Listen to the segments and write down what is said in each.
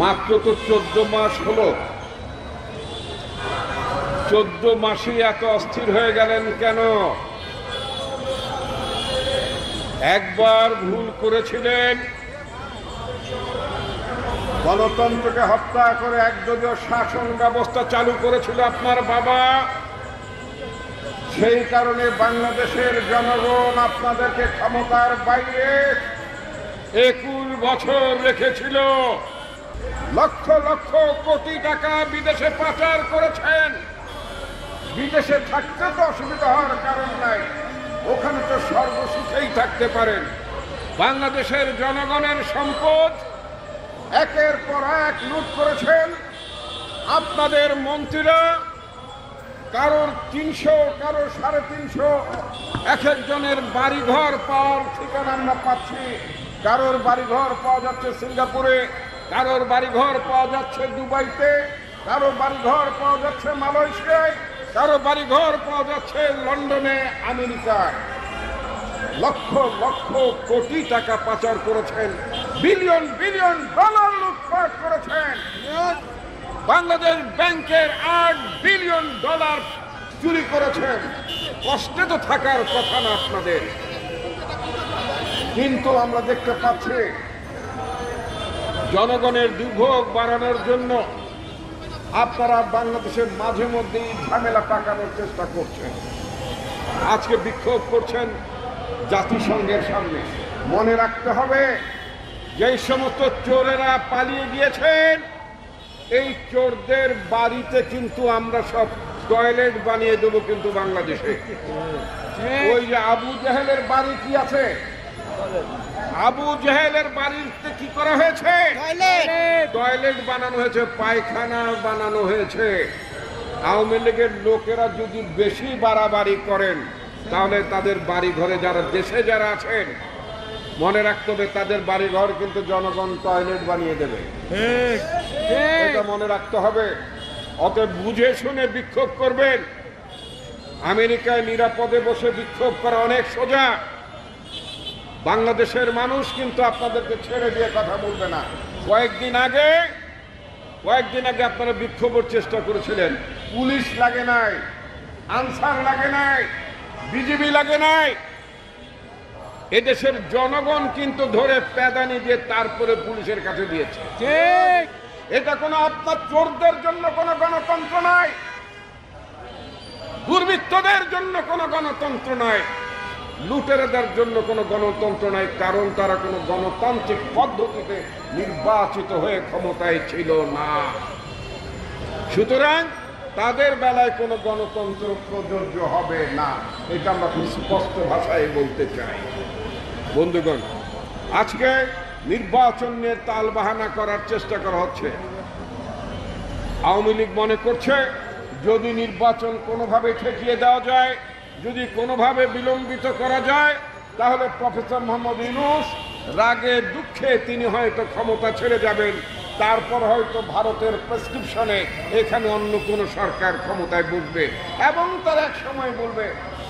মাত্র তো 14 মাস হলো। 14 মাসে এত অস্থির হয়ে গেলেন কেন? একবার ভুল করেছিলেন, গণতন্ত্রকে হত্যা করে একদলীয় শাসন ব্যবস্থা চালু করেছিল আপনার বাবা। সেই কারণে বাংলাদেশের জনগণ আপনাদেরকে ক্ষমতার বাইরে 21 বছর রেখেছিল। লক্ষ লক্ষ কোটি টাকা বিদেশে পাচার করেছেন। বিদেশে থাকতে তো অসুবিধা হওয়ার কারণ নাই, ওখানে তো সর্বসুখেই থাকতে পারেন। বাংলাদেশের জনগণের সম্পদ একের পর এক লুট করেছেন আপনাদের মন্ত্রীরা। কারোর 300, কারোর 350, এক একজনের বাড়িঘর পাওয়ার ঠিকানা আমরা পাচ্ছি। কারোর বাড়িঘর পাওয়া যাচ্ছে সিঙ্গাপুরে, কারোর বাড়িঘর পাওয়া যাচ্ছে দুবাইতে, কারোর বাড়িঘর পাওয়া যাচ্ছে মালয়েশিয়ায়, কারো বাড়িঘর পাওয়া যাচ্ছে লন্ডনে, আমেরিকায়। লক্ষ লক্ষ কোটি টাকা পাচার করেছেন, বিলিয়ন বিলিয়ন ডলার লুটপাট করেছেন। বাংলাদেশ ব্যাংকের 8 বিলিয়ন ডলার চুরি করেছেন। কষ্টে তো থাকার কথা না আপনাদের, কিন্তু আমরা দেখতে পাচ্ছি জনগণের দুর্ভোগ বাড়ানোর জন্য আপনারা বাংলাদেশের মাঝে মধ্যেই ঝামেলা পাকানোর চেষ্টা করছেন। আজকে বিক্ষোভ করছেন জাতিসংঘের সামনে। মনে রাখতে হবে, যেই সমস্ত চোরেরা পালিয়ে গিয়েছেন, এই চোরদের বাড়িতে কিন্তু আমরা সব টয়লেট বানিয়ে দেবো। কিন্তু বাংলাদেশে ওই যে আবু জাহেলের বাড়ি কি আছে? আবু জাহেলের বাড়িতে কি করা হয়েছে? টয়লেট বানানো হয়েছে, পায়খানা বানানো হয়েছে। আওয়ামী লীগের লোকেরা যদি বেশি বাড়াবাড়ি করেন, তাহলে তাদের বাড়ি ঘরে যারা দেশে যারা আছেন, মনে রাখতে হবে তাদের বাড়ি ঘর কিন্তু জনগণ টয়লেট বানিয়ে দেবে। এটা মনে রাখতে হবে। অতএব বুঝে শুনে বিক্ষোভ করবেন। আমেরিকায় নিরাপদে বসে বিক্ষোভ করা অনেক সোজা। বাংলাদেশের মানুষ কিন্তু আপনাদেরকে ছেড়ে দিয়ে কথা বলবে না। কয়েকদিন আগে আপনারা বিক্ষোভের চেষ্টা করেছিলেন, পুলিশ লাগে নাই, আনসার লাগে নাই, বিজিবি লাগে নাই। এদেশের জনগণ কিন্তু ধরে প্যাদানি দিয়ে তারপরে পুলিশের কাছে দিয়েছে। ঠিক, এটা কোনো আপনার চোরদের জন্য কোনো গণতন্ত্র নয়, দুর্বৃত্তদের জন্য কোনো গণতন্ত্র নয়, লুটেরাদের জন্য কোনো গণতন্ত্র নয়। কারণ তারা কোনো গণতান্ত্রিক পদ্ধতিতে নির্বাচিত হয়ে ক্ষমতায় ছিল না। সুতরাং তাদের বেলায় কোনো গণতন্ত্র প্রযোজ্য হবে না। এটা আমরা খুব স্পষ্ট ভাষায় বলতে চাই। বন্ধুগণ, আজকে নির্বাচন নিয়ে তালবাহানা করার চেষ্টা করা হচ্ছে। আওয়ামী লীগ মনে করছে যদি নির্বাচন কোনোভাবে ঠেকিয়ে দেওয়া যায়, যদি কোনোভাবে বিলম্বিত করা যায়, তাহলে প্রফেসর মোহাম্মদ ইউনূস রাগে দুঃখে তিনি হয়তো ক্ষমতা ছেড়ে যাবেন। তারপর হয়তো ভারতের প্রেসক্রিপশনে এখানে অন্য কোনো সরকার ক্ষমতায় বসবে এবং তার এক সময় বলবে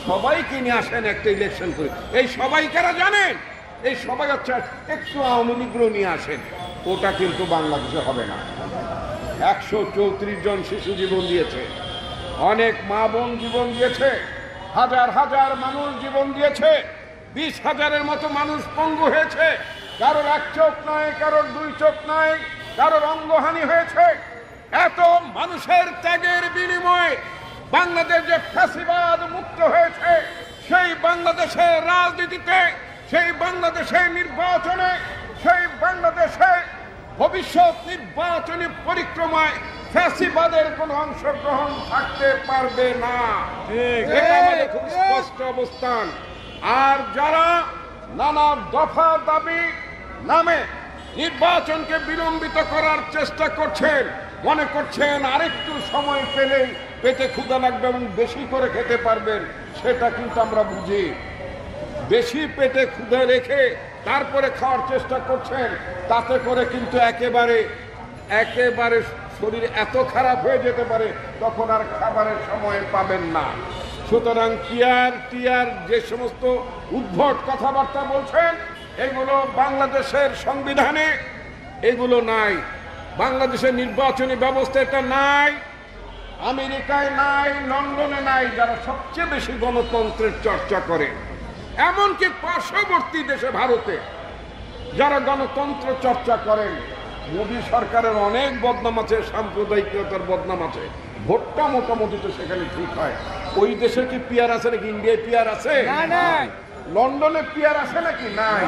সবাইকে নিয়ে আসেন একটা ইলেকশন করে। এই সবাই কারা জানেন? এই সবাই হচ্ছে একটু আওয়ামী লীগও নিয়ে আসেন। ওটা কিন্তু বাংলাদেশে হবে না। 134 জন শিশু জীবন দিয়েছে, অনেক মা বোন জীবন দিয়েছে, হাজার হাজার মানুষ জীবন দিয়েছে, 20,000-এর মতো মানুষ পঙ্গু হয়েছে। কারোর 1 চোখ নয়, কারোর 2 চোখ নয়, কারোর অঙ্গহানি হয়েছে। এত মানুষের ত্যাগের বিনিময়ে বাংলাদেশ যে ফ্যাসিবাদ মুক্ত হয়েছে, সেই বাংলাদেশের রাজনীতিতে, সেই বাংলাদেশের নির্বাচনে, সেই বাংলাদেশে ভবিষ্যৎ নির্বাচনী পরিক্রমায় ফ্যাসিবাদের কোনো অংশগ্রহণ থাকতে পারবে না। এটা আমাদের খুব স্পষ্ট অবস্থান। আর যারা নানা দফা দাবি নামে নির্বাচনকে বিলম্বিত করার চেষ্টা করছেন, মনে করছেন আরেকটু সময় পেলেই পেটে ক্ষুধা লাগবে এবং বেশি করে খেতে পারবেন, সেটা কিন্তু আমরা বুঝি। বেশি পেটে ক্ষুধা রেখে তারপরে খাওয়ার চেষ্টা করছেন, তাতে করে কিন্তু একেবারে শরীর এত খারাপ হয়ে যেতে পারে, তখন আর খাবারের সময় পাবেন না। সুতরাং টিআর যে সমস্ত উদ্ভট কথাবার্তা বলছেন, এগুলো বাংলাদেশের সংবিধানে এগুলো নাই। বাংলাদেশের নির্বাচনী ব্যবস্থা এটা নাই, আমেরিকায় নাই, লন্ডনে নাই, যারা সবচেয়ে বেশি গণতন্ত্রের চর্চা করে। এমনকি পার্শ্ববর্তী দেশে ভারতে যারা গণতন্ত্র চর্চা করেন, মোদী সরকারের অনেক বদনাম আছে, সাম্প্রদায়িকতার বদনাম আছে, ভোটটা মোটামুটি তো সেখানে ঠিক হয়। ওই দেশে কি পিয়ার আছে নাকি? ইন্ডিয়ায় পিয়ার আছে? লন্ডনে পিয়ার আছে নাকি? নাই।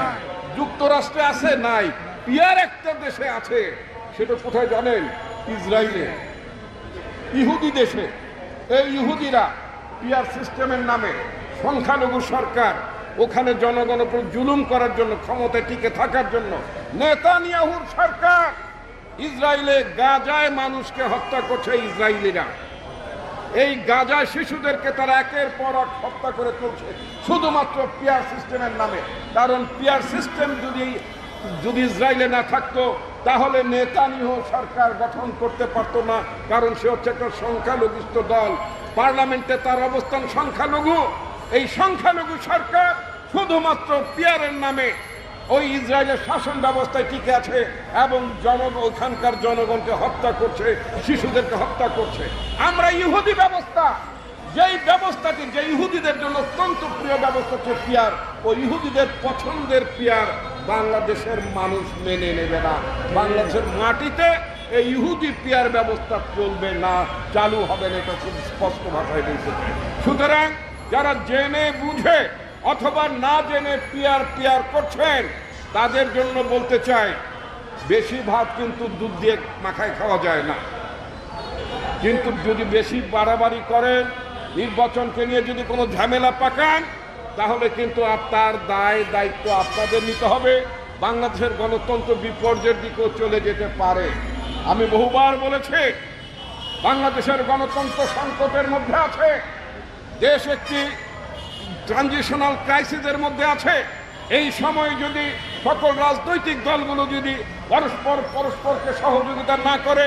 যুক্তরাষ্ট্রে আছে? নাই। পিয়ার একটা দেশে আছে, সেটা কোথায় জানেন? ইসরায়েলে, ইহুদি দেশে। এই ইহুদিরা পিয়ার সিস্টেমের নামে সংখ্যালঘু সরকার, ওখানে জনগণের উপর জুলুম করার জন্য, ক্ষমতায় টিকে থাকার জন্য নেতানিয়াহুর সরকার ইসরায়েলে গাজায় মানুষকে হত্যা করছে। ইসরায়েলিরা এই গাজায় শিশুদেরকে তারা একের পর এক হত্যা করে চলছে শুধুমাত্র পিয়ার সিস্টেমের নামে। কারণ পিয়ার সিস্টেম যদি ইসরায়েলে না থাকতো তাহলে নেতানিয়াহু সরকার গঠন করতে পারতো না, কারণ সে হচ্ছে একটা সংখ্যালঘুষ্ঠ দল, পার্লামেন্টে তার অবস্থান সংখ্যালঘু। এই সংখ্যালঘু সরকার শুধুমাত্র পিয়ারের নামে ওই ইসরায়েলের শাসন ব্যবস্থায় টিকে আছে এবং ওখানকার জনগণকে হত্যা করছে, শিশুদেরকে হত্যা করছে। আমরা ইহুদি ব্যবস্থা, যেই ব্যবস্থাটি যে ইহুদিদের জন্য অত্যন্ত প্রিয় ব্যবস্থা হচ্ছে পিয়ার, ওই ইহুদিদের পছন্দের পিয়ার বাংলাদেশের মানুষ মেনে নেবে না। বাংলাদেশের মাটিতে এই ইহুদি পিয়ার ব্যবস্থা চলবে না, চালু হবে না, এটা খুব স্পষ্ট ভাষায় বলতে। সুতরাং যারা জেনে বুঝে অথবা না জেনে পিয়ার করছেন, তাদের জন্য বলতে চাই, বেশি ভাত কিন্তু দুধ দিয়ে মাখায় খাওয়া যায় না। কিন্তু যদি বেশি বাড়াবাড়ি করেন, নির্বাচনকে নিয়ে যদি কোনো ঝামেলা পাকান, তাহলে কিন্তু আপনার দায়িত্ব আপনাদের নিতে হবে। বাংলাদেশের গণতন্ত্র বিপর্যয়ের দিকেও চলে যেতে পারে। আমি বহুবার বলেছি, বাংলাদেশের গণতন্ত্র সংকটের মধ্যে আছে, দেশ একটি ট্রানজিশনাল ক্রাইসিসের মধ্যে আছে। এই সময় যদি সকল রাজনৈতিক দলগুলো যদি পরস্পরকে সহযোগিতা না করে,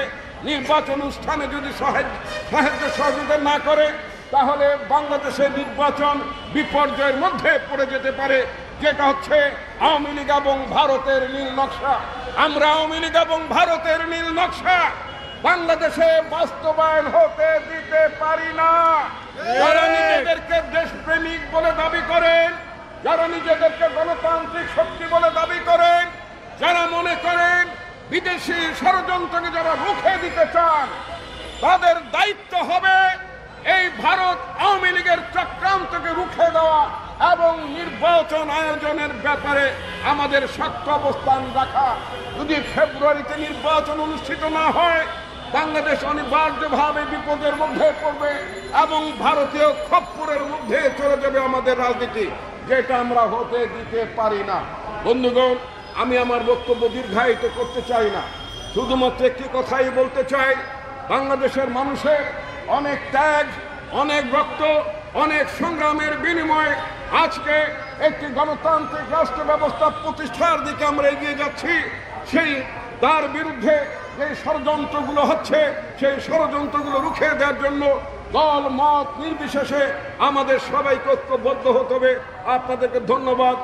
নির্বাচন অনুষ্ঠানে যদি সাহায্য সহযোগিতা না করে, তাহলে বাংলাদেশের নির্বাচন বিপর্যয়ের মধ্যে পড়ে যেতে পারে, যেটা হচ্ছে আওয়ামী লীগ এবং ভারতের নীল নকশা। আমরা আওয়ামী লীগ এবং ভারতের নীল নকশা বাংলাদেশে বাস্তবায়ন হতে দিতে পারি না। যারা নিজেদেরকে দেশপ্রেমিক বলে দাবি করেন, যারা নিজেদেরকে গণতান্ত্রিক শক্তি বলে দাবি করেন, যারা মনে করেন বিদেশি ষড়যন্ত্রকে যারা রুখে দিতে চান, তাদের দায়িত্ব হবে এই ভারত আওয়ামী লীগের চক্রান্তকে রুখে দেওয়া এবং নির্বাচন আয়োজনের ব্যাপারে আমাদের শক্ত অবস্থান রাখা। যদি ফেব্রুয়ারিতে নির্বাচন অনুষ্ঠিত না হয়, বাংলাদেশ অনিবার্যভাবে বিপদের মধ্যে পড়বে এবং ভারতীয় খপ্পরের মধ্যে চলে যাবে আমাদের রাজনীতি, যেটা আমরা হতে দিতে পারি না। বন্ধুগণ, আমি আমার বক্তব্য দীর্ঘায়িত করতে চাই না, শুধুমাত্র একটি কথাই বলতে চাই, বাংলাদেশের মানুষের অনেক ত্যাগ, অনেক রক্ত, অনেক সংগ্রামের বিনিময়ে আজকে একটি গণতান্ত্রিক রাষ্ট্র ব্যবস্থা প্রতিষ্ঠার দিকে আমরা এগিয়ে যাচ্ছি। তার বিরুদ্ধে যে ষড়যন্ত্রগুলো হচ্ছে, সেই ষড়যন্ত্রগুলো রুখে দেওয়ার জন্য দল মত নির্বিশেষে আমাদের সবাইকে ঐক্যবদ্ধ হতে হবে। আপনাদেরকে ধন্যবাদ।